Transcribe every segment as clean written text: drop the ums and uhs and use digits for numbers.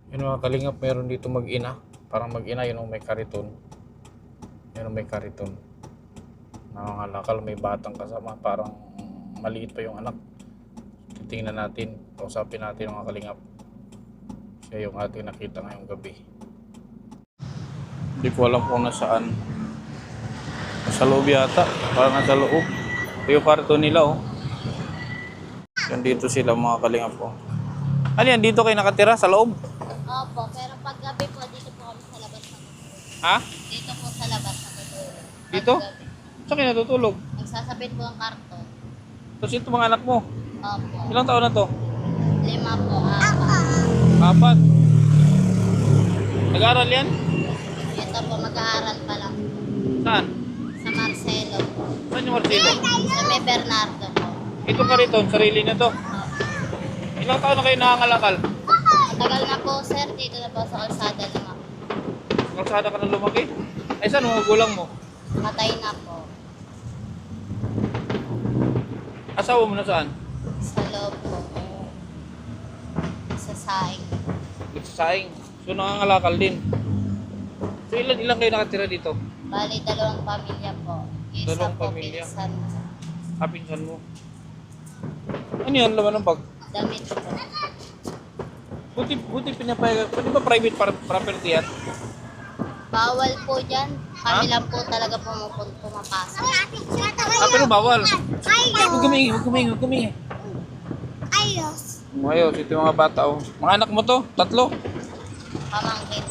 Yun mga kalingap, meron dito mag-ina. Parang mag-ina, yun ang may kariton. Yun ang may kariton. Nangangalakal, may batang kasama. Parang maliit pa yung anak. Titingnan natin, kausapin natin mga kalingap. Siya yung ating nakita ngayong gabi. Hindi ko alam kung nasaan. Sa loob yata, parang nasa loob. Ito yung kariton nila, oh. Yan dito sila mga kalingap, oh. Ano yan, dito kayo nakatira sa loob? Opo, pero pag gabi po, dito po kami sa labas na tutulog. Ha? Dito po sa labas na tutulog. Dito? Gabi. Saan kayo natutulog? Nagsasabit po ang karton. Tapos ito mga anak mo, Opo. ilang taon na to? 5 po, 4. 4. Nag-aaral yan? Ito po, mag-aaral pa lang. Saan? Sa Marcelo. Saan yung Marcelo? Sa may Bernardo po. Ito kariton, sarili na to. Opo. Ilang taon na kayo nangangalakal? Matagal na po, sir. Dito na po sa kalsada naman. Kalsada ka na lumaki? Ay saan mga gulang mo? Matay na po. Asawa mo na saan? Sa loob po. Sa saing. Nagsasaing. So nangangalakal din. So ilan kayo nakatira dito? Bali, 2 pamilya po. Isa Dalawang po, pamilya. pinsan. Pinsan mo. Ano yan, laman ng bag? Damit po. Buti pinapayag. Pwede ba private property yan? Bawal po dyan. Kami Ha? lang po talaga pumapasok. Pero bawal. Huwag kumingi. Ayos. Ayos, ito yung mga bata, oh. Mga anak mo to? 3? Pamangkin.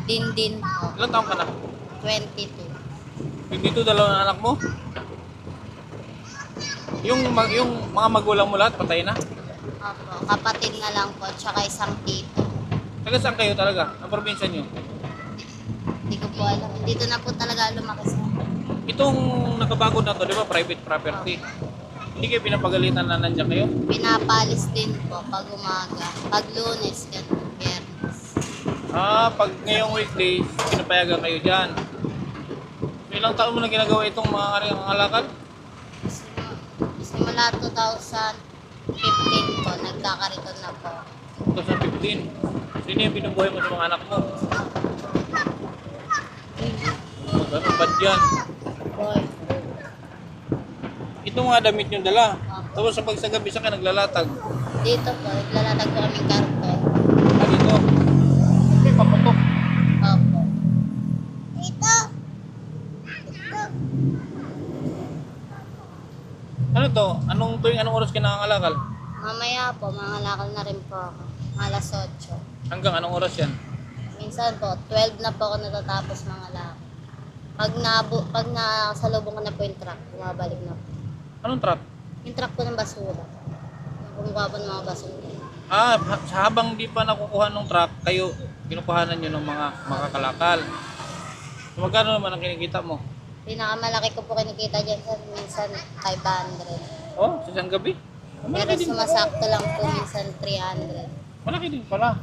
Din po. Ilan taon ka na? 22. Dito dalawang anak mo? Yung mga magulang mo lahat patay na? Opo. Kapatid na lang po. Tsaka isang tito. Taga saan kayo talaga? Ang probinsya nyo? Hindi ko po alam. Dito na po talaga lumaki sa. Itong nakabagod na to, di ba? Private property. Hindi kayo pinapagalitan na nandiyan kayo? Pinapalis din po pag umaga. Pag Lunes, ganun. Biyernes. Pag ngayong weekday, pinapayagan kayo dyan. Ilang taon mo na ginagawa itong mga ngalakal? Simula 2015 po, nagkakariton na po. 2015. Sino yung binubuhay mo sa mga anak mo? Ganun ba't yan? Boy. Ito mga damit yung dala. Tapos sa pagsagabi sa ka naglalatag. Dito po, naglalatag po kaming karton. Dito. Okay, paputok. Opo. Dito. Ano to? Anong oras ka nangangalakal? Mamaya po, mangalakal na rin po ako. Alas 8. Hanggang anong oras yan? Minsan po, 12 na po ako natatapos mangalakal. Pag nakasalubong ko na po yung truck, bumabalik na po. Anong truck? Yung truck po ng basura. Yung kumukuha po ng mga basura. Sa habang di pa nakukuha ng truck, kayo kinukuhanan nyo ng mga makakalakal. So, magkano naman ang kinikita mo? Pinakamalaki ko po kinikita dyan sa minsan 500. Oh, sa isang gabi? Pero Malaki din. sumasakto lang po minsan 300. Malaki din pala.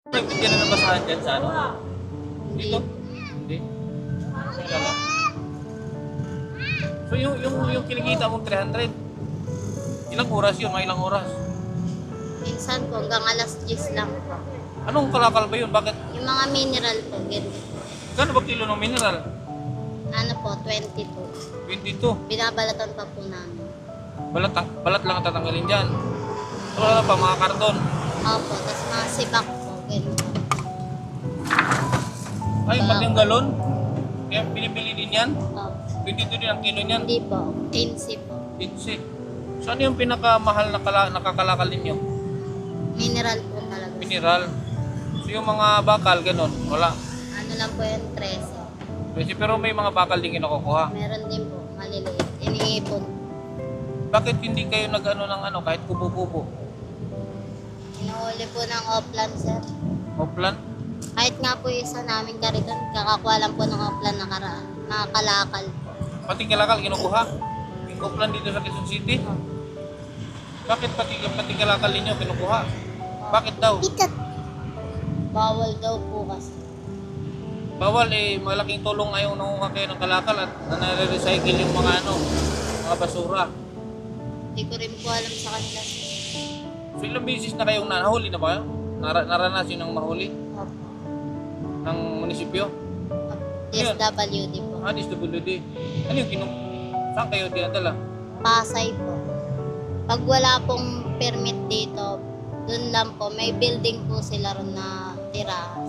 Nagbigyan na ng basahan dyan sa ano? Dito? Hindi. Wala. So yung kinikita mong 300, ilang oras yun? Mga ilang oras? Minsan po hanggang alas 10 lang po. Anong kalakal ba yun? Bakit? Yung mga mineral po, ganun. Gano'n ba kilo ng mineral? Ano po, 22. 22. Binabalatan pa po namin. Balat lang ang tatanggalin dyan. So wala pa, mga karton. Opo, tapos mga sibak po, ganun. Ay, pati yung galon. Kaya binibili din yan. Opo. 22 din ang kilo niyan. Hindi po, 15 po. 15. So ano yung pinakamahal na nakakalakal ninyo? Mineral po talaga. Mineral. So yung mga bakal, ganun, wala. Ano lang po yung 13. Pero may mga bakal din kinukuha. Meron din po, maliliit. Iniipon. Bakit hindi kayo nag-ano ng ano, kahit kubo-kubo? Inuhuli po ng offline, sir. Oplan? Kahit nga po yung isa namin kariton, kakakuha lang po ng offline na nakakalakal po. Pati kalakal kinukuha? Yung oplan dito sa Quezon City? Bakit pati kalakal ninyo kinukuha? Bakit daw? Bawal daw po kasi. Bawal malaking tulong ayaw nanguha kayo ng kalakal at nare-recycle yung mga ano. mga basura. Hindi ko rin po alam sa kanila. So ilang beses na kayong nahuli na ba? Naranasin ng mahuli Opo. ng munisipyo? DSWD po. DSWD. Ano yung saan kayo dinadala? Pasay po. Pag wala pong permit dito, dun lang po, may building po sila ron na tirahan.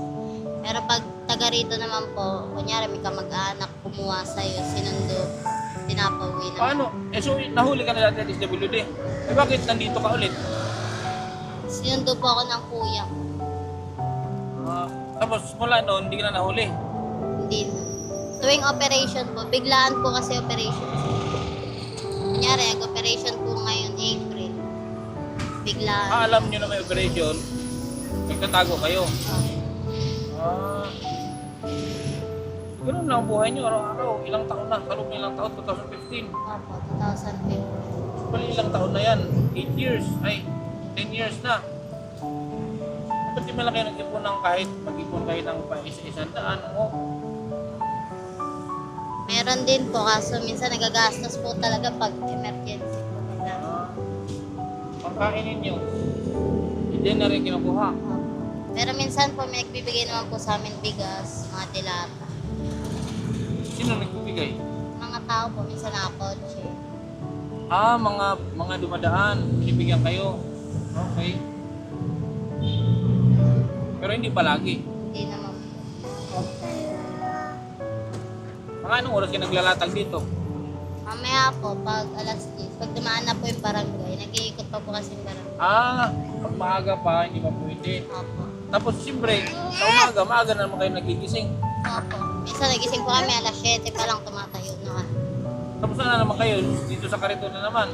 Pero pag taga rito naman po, kunyari may kamag-anak, kumuha sa'yo, sinundo, pinapauwi na. Paano? So nahuli ka na dati sa DSWD. Eh bakit nandito ka ulit? Sinundo po ako ng kuya ko. Tapos mula noon, hindi ka na nahuli. Hindi na. Tuwing operation po, biglaan po kasi operation. Kunyari, operation po ngayon, April. Biglaan. Alam nyo na may operation, nagtatago kayo. Ganun lang ang buhay nyo araw-araw. Ilang taon na? Kalog na ilang taon? 2015. Opo, 2015. Bali ilang taon na yan? 8 years. Ay, 10 years na. Ba't di man lang kayo nag-ipon ng kahit mag-ipon kayo ng isa-isang daan mo? Meron din po, kaso minsan nagagastos po talaga pag emergency po. Pagkain ninyo, hindi na rin kinukuha. Opo. Pero minsan po may nagbibigay naman po sa amin bigas, mga dilata. Sino nagbibigay? Mga tao po, minsan nakakotse. Mga dumadaan, binibigyan kayo. Okay. Pero hindi palagi. Hindi naman po. Mga anong oras kayo naglalatag dito? Mamaya po, pag alas 10, pag dumaan na po yung barangay, nag-iikot pa po kasi yung barangay. Pag maaga pa, hindi pa pwede. Opo. Tapos siyempre, sa umaga, maaga na naman kayo nagigising. Opo. Minsan nagising po kami, alas 7 pa lang tumatayo na. Tapos na naman kayo, dito sa Kariton na naman.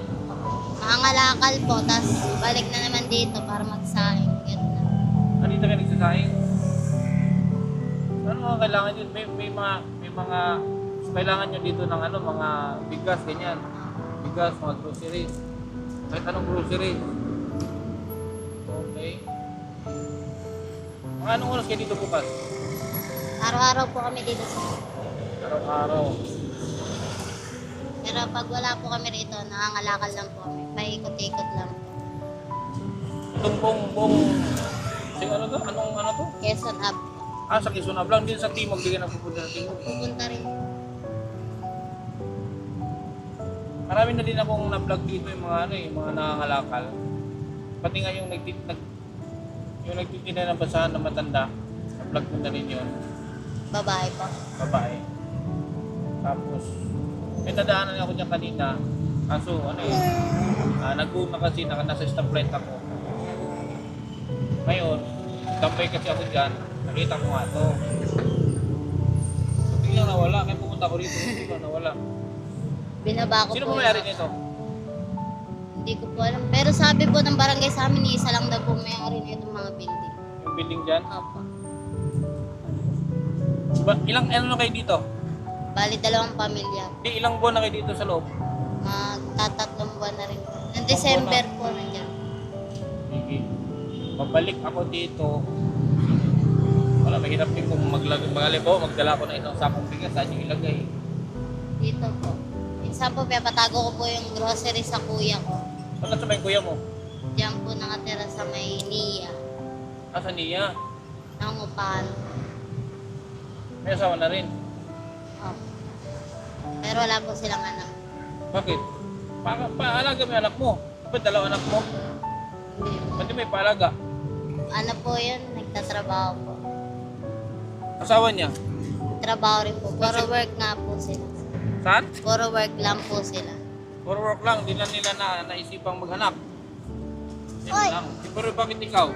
Makangalakal po, tapos balik na naman dito para magsaing. Ganun na. Andito kayo nagsasaing. Ano mga kailangan yun? May mga kailangan nyo dito ng mga bigas, ganyan. Bigas, mga groceries. Kahit anong grocery. Okay. Mga anong oras kayo dito bukas? Araw-araw po kami dito sa... Araw-araw. Pero pag wala po kami rito, nakangalakal lang po kami. Paikot-ikot lang po. Itong buong ano to? Ano to? Quezon Up. Sa Quezon lang. Din sa Timog, di ka nagpupunta sa Timog. Pupunta rin. Marami na din akong na-vlog dito yung mga nangangalakal. Pati nga yung nagtitinda ng basahan na matanda, na-vlog ko na rin yun. Babae po. Babae. Tapos, may nadaanan ako dyan kanina. Kaso, nag-uuna kasi, nasa stoplight ako. Ngayon, tambay kasi ako dyan, nakita ko nga to. So, tingnan nawala, kaya pumunta ko rito, hindi ko nawala. Binaba ko Sino po. po mayari nito? Hindi ko po alam. Pero sabi po ng barangay sa amin, isa lang daw po may-ari na itong mga building. Yung building dyan? Opo. Ilang ano na kayo dito? Bali, 2 pamilya. Ilang buwan na kayo dito sa loob? Magtatatlong buwan na rin po. Noong December po nandiyan. Sige. Babalik ako dito. Wala, mahirap din kung magdala ko na isang sakong bigas. Saan yung ilagay? Dito po. Minsan po, patago ko po yung grocery sa kuya ko. Saan na sa may kuya mo? Diyan po nakatira sa may Nia. Sa niya. Nangungupahan. May asawa na rin. Opo. Pero wala po silang anak. Bakit? Paalaga mo yung anak mo. Ba't 2 anak mo? Hindi po. Pati may paalaga. Ano po yun? Nagtatrabaho po. Asawa niya? Trabaho rin po. Puro work nga po sila. Saan? Puro work lang po sila. Puro work lang. Di na nila naisipang maghanap. Yan lang. Pero bakit ikaw?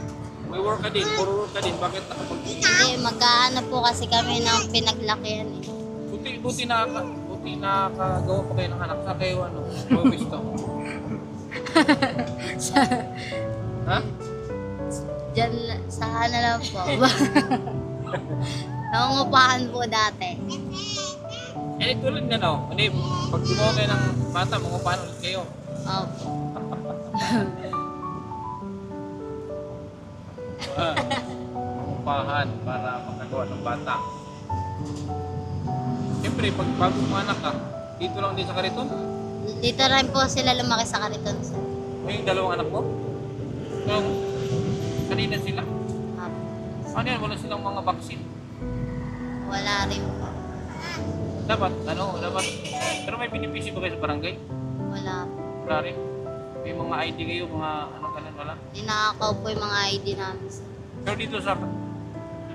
May work ka din. Puro work ka din. Bakit Hindi, magkaano po kasi kami ng pinaglakihan eh. Buti nakagawa pa kayo ng anak. Sa kayo Buwisto. Ha? Diyan, sa ano lang po. Nangungupahan po dati. Tulad na Hindi, pag gumawa kayo ng bata, mangupahan ulit kayo. Opo. Mangupahan para makagawa ng bata. Siyempre, pag bago mga anak ka, dito lang din sa Kariton. Dito rin po sila lumaki sa Kariton, sir. Yung dalawang anak mo? Yung kanina sila? Apo. Ano yan? Wala silang mga vaccine. Wala rin po. Dapat, pero may benepisyo ba kayo sa barangay? Wala po. Wala rin. May mga ID kayo, mga ano ganun, wala? Ninakaw po yung mga ID namin, sir. Pero dito sa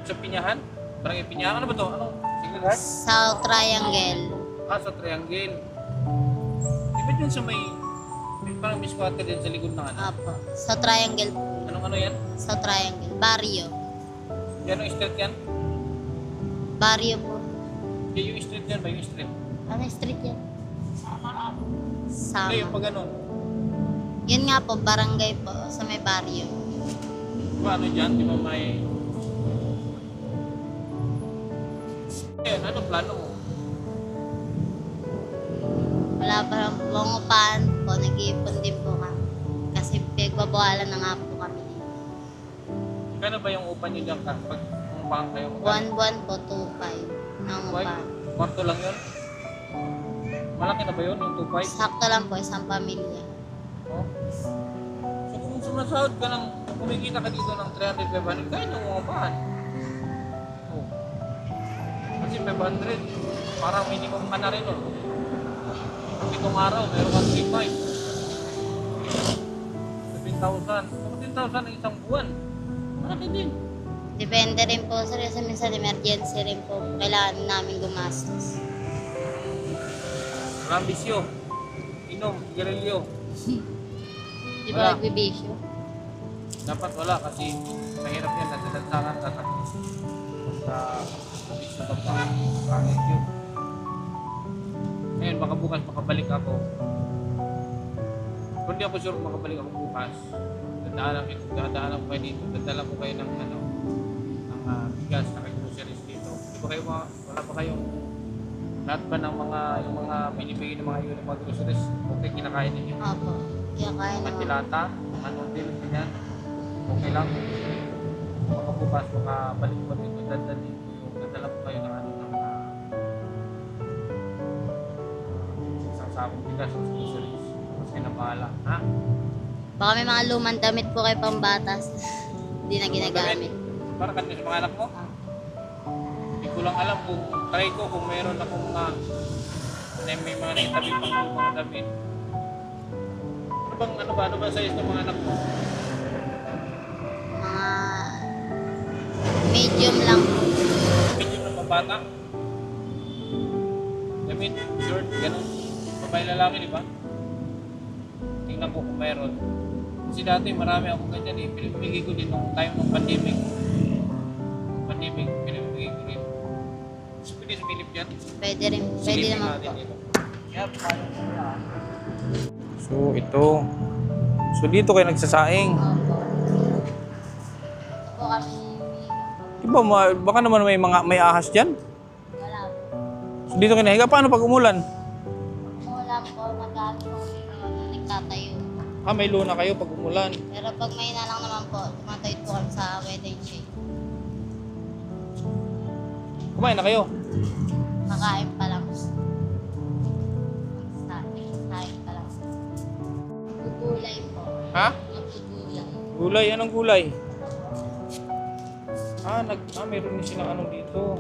Pinyahan? Barangay Pinyahan, ano ba to? Ano? Signal? Sa Triangle. Sa Triangle. Di ba dyan sa may parang may squatter din sa likod ng ano? Apo. Sa Triangle po. Anong ano yan? Sa Triangle. Barrio. Yan ang street yan? Barrio po. Yan yung street yan ba? Yung street? Ano yung street yan? Sama. Hindi, yung pag ganun. Yun nga po, barangay po. Sa may barrio. Di ba ano dyan? Di ba may... Ayun, ano plano mo? Wala pa lang pong upahan po. Nag-iipon din po kami. Kasi pinagbabawalan na nga po kami. Kano ba yung upa nyo dyan pag umpahan kayo? Buwan-buwan po, 2.5 ang upahan. Kwarto lang yun? Malaki na ba yun, yung 2.5? Sakto lang po, isang pamilya. Oh. So kung sumasahod ka ng, kumikita ka dito ng 300, 500, kaya nyo umpahan. Oh. Kasi 500, parang minimum ka na rin nun. Pag itong araw, meron kang 3.5. 17,000. 17,000 ang isang buwan. Malaki din. Depende rin po, sir. Kasi minsan emergency rin po. Kailangan namin gumastos. Rambisyo. Inom, gerilyo. Di Wala. ba nagbibisyo? Dapat wala kasi mahirap yan. Nagdadantangan ka na. Sa bisyo ka pa. Pangit yun. Ngayon, baka bukas makabalik ako. Kung di ako sure makabalik ako bukas, dadaanan ko kayo dito. Dadala ko kayo ng ano, ng bigas na groceries dito. Di ba kayo wala pa kayong lahat ba ng yung mga binibigay ng mga yun ng mga groceries? Okay, kinakain ninyo. Opo. Kaya kaya Mga naman. tilata, mga noodle, ganyan. Okay lang. Baka bukas, makabalik ko dito. Dadala ko kayo ng ano, ng isang sakong bigas ng groceries. Mas kinabahala. Ha? Baka may mga lumang damit po kay pambatas. Hindi na ginagamit. Para kanina sa mga anak mo? Hindi ko lang alam kung try ko kung meron akong may mga naitabi pang mga damit. Ano ba size ng mga anak mo? Mga medium lang po. Medyo ng mabata. Damit, short, gano'n. Babae lalaki, di ba? Tingnan ko kung meron. Kasi dati marami akong ganyan eh. Pinipigay ko din nung time ng pandemic. Pinipigay ko rin. Mas pwede sumilip yan. Pwede rin. Pwede Silipin naman natin po. dito. So ito. So dito kayo nagsasaing. Opo. Po kami. Diba baka naman may ahas dyan? Wala po. So dito kayo nahiga. Paano pag umulan? Wala po. Nag-ano po. Nagtatayo. May luna kayo pag umulan. Pero pag may na lang naman po, tumatawid po kami sa wedding shade. Kumain na kayo. Makain pa lang. Saing pa lang. Gugulay po. Ha? Gugulay. Gulay? Anong gulay? Meron din silang ano dito.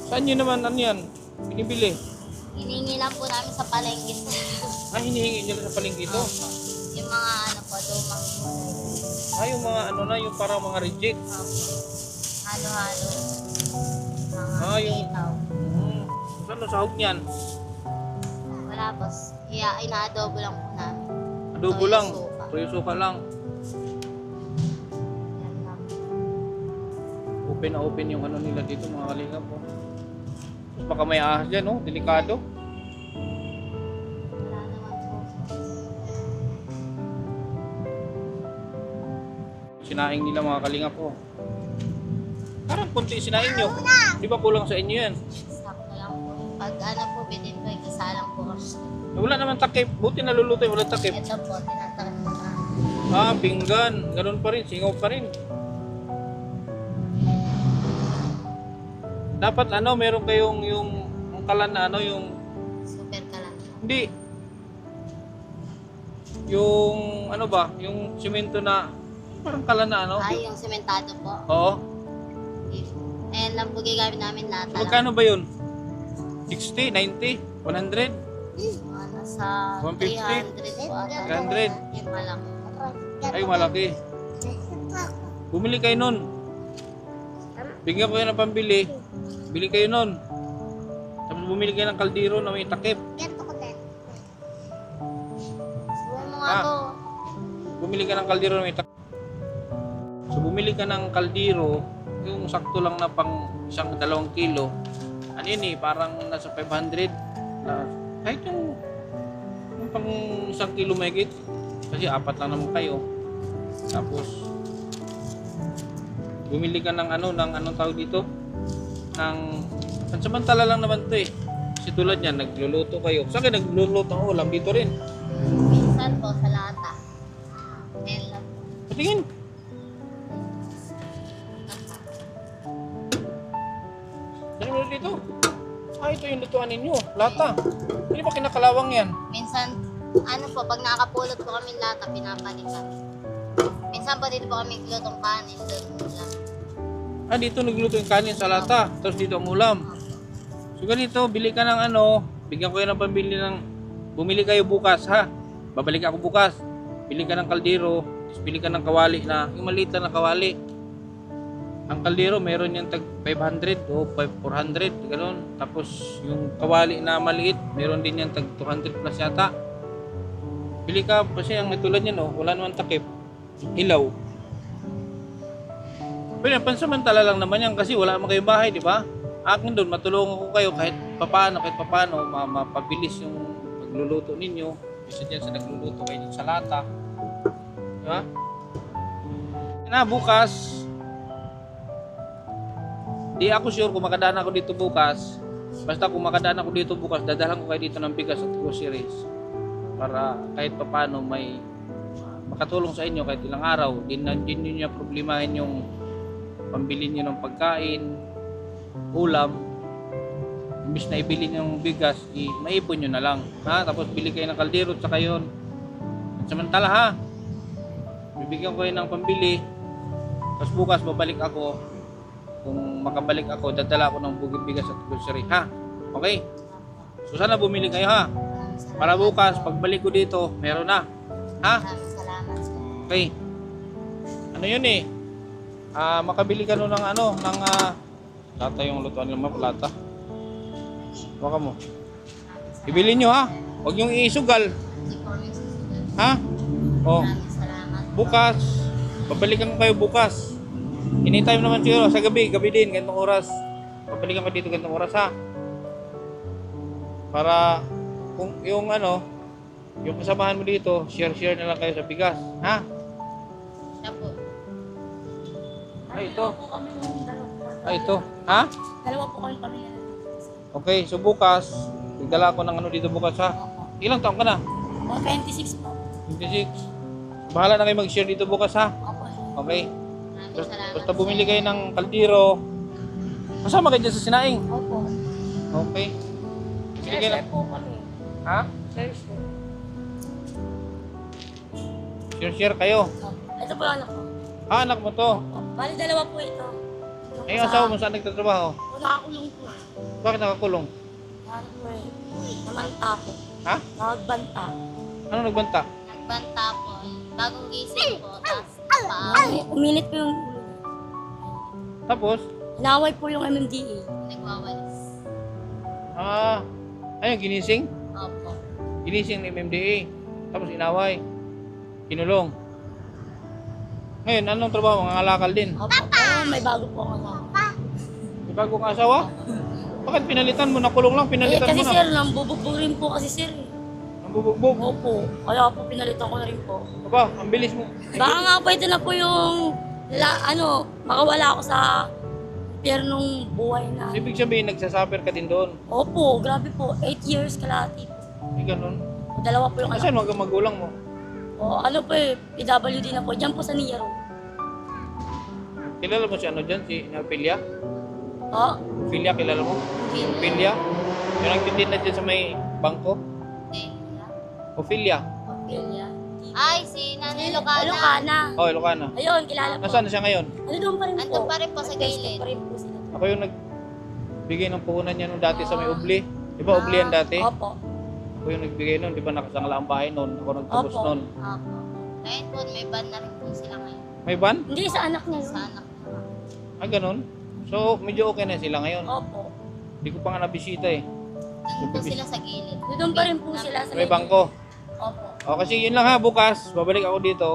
Saan nyo naman ano yan? Binibili? Hiningi lang po namin sa palengke. Hinihingi nila sa palengke ito? Opo. Yung mga ano po, lumang gulay. Yung mga ano na, yung parang mga reject. Opo. Halo-halo. Mga Yung... sitaw. Saan na sahog niyan? Wala po. Ina-adobo lang po namin. Adobo Toyo lang. suka. Toyo suka lang. Yan lang. Open na open yung ano nila dito mga kalingap po. Tapos baka may ahas dyan, no? Delikado. Wala naman po. Sinaing nila mga kalingap po. Parang kunti sinaing nyo. Di ba kulang sa inyo yan? Sakto lang po. Pag ano po, bitin po, ikasalang po kami. Wala naman takip. Buti naluluto yung wala takip. Ito po, tinatakip po namin. Pinggan. Ganun pa rin. Singaw pa rin. Dapat meron kayong yung kalan na yung Super kalan. Hindi. Yung ano ba? Yung simento na parang kala na ano? Ay, yung sementado po. Oo. Ayan lang po gigamit namin lata lang. Magkano ba yun? 60, 90, 100? Nasa 150? 300 po ata. 300? Yung malaki. Ay, malaki. Bumili kayo nun. Bigyan ko kayo ng pambili. Bili kayo nun. Tapos bumili kayo ng kaldero na may takip. Suwan mo nga Ah. to. Bumili ka ng kaldero na may takip. So bumili ka ng kaldero, yung sakto lang na pang 1-2 kilo. Ano yun eh, parang nasa 500. Kahit yung pang 1 kilo mahigit. Kasi 4 lang naman kayo. Tapos bumili ka ng anong tawag dito? Ng pansamantala lang naman 'to eh. Kasi tulad niyan, nagluluto kayo. Saan kayo nagluluto ng ulam? Dito rin. Minsan po sa lata. Ayan lang po. Patingin. Saan mo dito? Ito yung lutuan ninyo. Lata. Hindi ba kinakalawang yan? Minsan, pag nakakapulot po kami lata, pinapalitan. Minsan po dito po kami lutong kanin. Doon lang. Dito nagluto yung kanin sa lata. Tapos dito ang ulam. So ganito, bili ka ng bigyan ko yan ng pambili ng, bumili kayo bukas ha. Babalik ako bukas. Bili ka ng kaldero, tapos bili ka ng kawali na, yung maliit na kawali. Ang kaldero, meron yung tag 500 o 400, gano'n. Tapos yung kawali na maliit, meron din yung tag 200 plus yata. Bili ka, kasi ang natulad niya, no, wala naman takip. Ilaw. Pero pansamantala lang naman yan kasi wala naman kayong bahay, di ba? Akin doon, matulungan ko kayo kahit papano, mapabilis yung pagluluto ninyo. Isa dyan sa nagluluto kayo dyan sa lata. Di ba? Na, bukas, di ako sure kung makadaan ako dito bukas. Basta kung makadaan ako dito bukas, dadalan ko kayo dito ng bigas at groceries. Para kahit papano may makatulong sa inyo kahit ilang araw. Din niyo problemahin yung pambili niyo ng pagkain, ulam. Imbis na ibili niyo ng bigas, maipon niyo na lang. Ha? Tapos bili kayo ng kaldero at saka yun. At samantala ha, bibigyan ko kayo ng pambili. Tapos bukas babalik ako. Kung makabalik ako, dadala ko ng bigas at grocery. Ha? Okay? So sana bumili kayo ha. Para bukas, pagbalik ko dito, meron na. Ha? Maraming salamat sir. Okay. Ano yun eh? Makabili ka nun ng lata yung lutuan ng lata. Baka mo. Ibili nyo ha. Huwag yung isugal. Hindi po kami susunod. Ha? Oh. Maraming salamat. Bukas. Babalikan ko kayo bukas. Anytime naman siguro. Sa gabi din. Gantong oras. Babalikan ko dito gantong oras ha. Para kung yung yung kasamahan mo dito, share na lang kayo sa bigas. Ha? Siya po. Ito. Ito. Ha? Dalawa po kami pamilya. Okay, so bukas, nagdala ako ng dito bukas ha. Ilang taon ka na? 26 po. 26. Bahala na kayo mag-share dito bukas ha. Opo. Okay. Maraming salamat. Basta bumili kayo ng kaldero. Kasama kayo dyan sa sinaing. Opo. Okay. Bumili kayo Share ng... po kami. Ha? Share. Share kayo. Ito po yung anak ko. Anak mo to. Bali dalawa po ito. Ay, yung asawa mo saan nagtatrabaho? Nakakulong po. Bakit nakakulong? Ano po eh. Namanta po. Ha? Nagbanta. Ano nagbanta? Nagbanta po. Bagong gising po. Tapos Uminit po yung ulo. Tapos? Inaway po yung MMDA. nagwawalis. Ayun, ginising? Opo. Ginising ng MMDA. Tapos inaway. Kinulong. Ngayon, anong trabaho? Mga alakal din. Opo. Pero may bago po ako na. May bagong asawa? Bakit pinalitan mo? Nakulong lang, pinalitan Kasi mo na. sir, nambubugbog rin po kasi sir. Ang bubugbog. Opo. Kaya po pinalitan ko na rin po. Aba, ang bilis mo. Baka nga po ito na po yung makawala ako sa piernong buhay na. Ibig sabihin, nagsasuffer ka din doon. Opo, grabe po. 8 years kalahati po. Hindi ganun. Dalawa po yung Kasi anak. ano ang magulang mo? O ano po eh, PWD na po. Diyan po sa Niyaro. Kilala mo si dyan? Si Pilia? O, Pilia, kilala mo? Pilia? Yung nagtitinda dyan sa may bangko? Delia. Ophelia. Ophelia. Ay, si Nanay Lucana. Lucana. Oh, Ilocana. Ayun, kilala po. Nasaan na siya ngayon? Ano doon pa rin po? Andun pa rin po sa Nagpwesto gilid. pa rin po sila. Ako yung nagbigay ng puhunan niya nung dati sa may Ubli. Di ba Ubli yan dati? Opo. Ako yung nagbigay nun. Di ba nakasangla ang bahay nun? Ako nagtubos Opo. nun. Opo. Ngayon po, may ban na rin po sila ngayon. May ban? Hindi, sa anak niya. Sa anak niya. Ah, ganun? So, medyo okay na sila ngayon. Opo. Hindi ko pa nga nabisita eh. Doon po sila sa gilid. Doon pa rin po sila sa May bangko. Opo. O, kasi yun lang ha, bukas, babalik ako dito.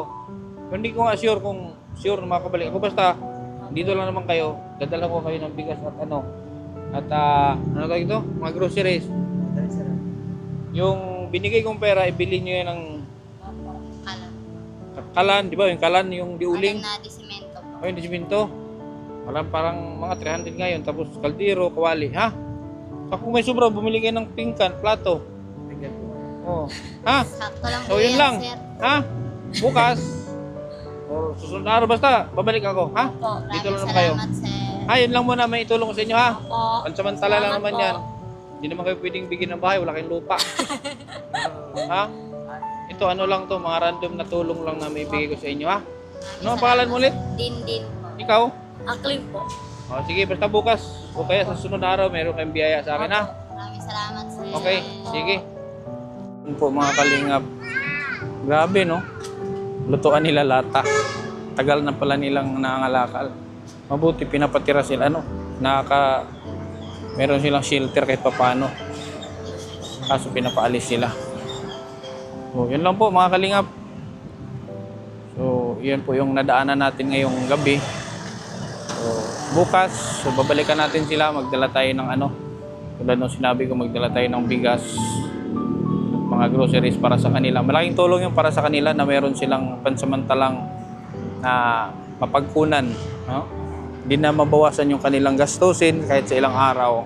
Pero hindi ko nga sure kung sure na makabalik ako. Basta, dito lang naman kayo. Dadala ko kayo ng bigas at ano. At ano tawag ito? Mga groceries. Yung binigay kong pera, ibili nyo yan ng Kalan. kalan, di ba? Yung kalan, yung diuling. Kalan na di semento po. O yung disimento. Parang mga 300 ngayon. Tapos kaldero, kawali. Ha? So, kung may sobra, bumili kayo ng pingkan, plato. Oh. Ha? Sakto lang So, po yun yan, lang. sir. Ha? Bukas. O susunod na araw basta, babalik ako. Ha? Opo. Dito lang Maraming naman kayo. salamat, sir. Ha, yun lang muna may itulong ko sa inyo ha. Opo. Pansamantala lang Salamat naman po. yan. Hindi naman kayo pwedeng bigyan ng bahay, wala kayong lupa. Ha? Ito ano lang to, mga random na tulong lang na may ibigay ko sa inyo ha. Ano ang pangalan mo ulit? Din po. Ikaw? Ang claim po. O sige, basta bukas. O kaya sa sunod na araw, meron kayong biyaya sa akin ha. Maraming salamat, sir. Okay, sige. Yun po mga kalingap. Grabe no. Lutuan nila lata. Tagal na pala nilang nangangalakal. Mabuti pinapatira sila ano. Meron silang shelter kahit papano. Kaso pinapaalis sila. So, yun lang po mga kalingap. So, yun po yung nadaanan natin ngayong gabi. So, bukas, so babalikan natin sila. Magdala tayo ng ano. Tulad nung sinabi ko, magdala tayo ng bigas at mga groceries para sa kanila. Malaking tulong yung para sa kanila na meron silang pansamantalang na mapagkunan. No? Hindi na mabawasan yung kanilang gastusin kahit sa ilang araw.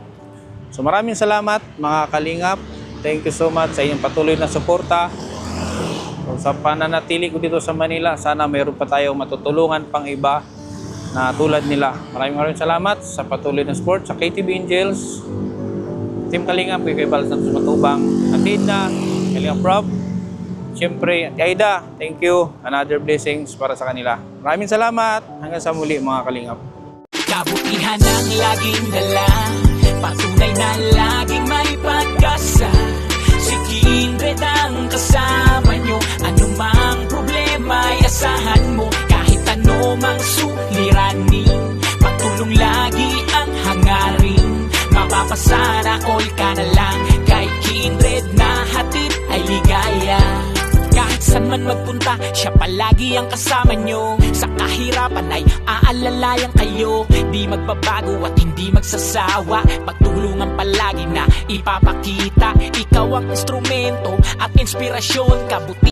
So maraming salamat mga kalingap. Thank you so much sa inyong patuloy na suporta. So, sa pananatili ko dito sa Manila, sana mayroon pa tayong matutulungan pang iba na tulad nila. Maraming salamat sa patuloy na support sa KTB Angels, Team Kalingap, kay Bal Santos Matubang, at Edna, Kalingap Rob. Siyempre, Aida, thank you. Another blessings para sa kanila. Maraming salamat. Hanggang sa muli mga Kalingap. Kabutihan ang laging dala, patunay na laging may pag-asa. Si Kindred ang kasama nyo, anumang problema ay asahan mo. Kahit ano mang suliranin, pagtulong lagi ang hangarin. Mapapasana all ka na lang, kay Kindred na hatid ay ligaya. Kahit saan man magpunta, siya palagi ang kasama nyo. Sa kahirapan ay aalalayan kayo. Di magbabago at hindi magsasawa, pagtulungan palagi na ipapakita. Ikaw ang instrumento at inspirasyon, kabuti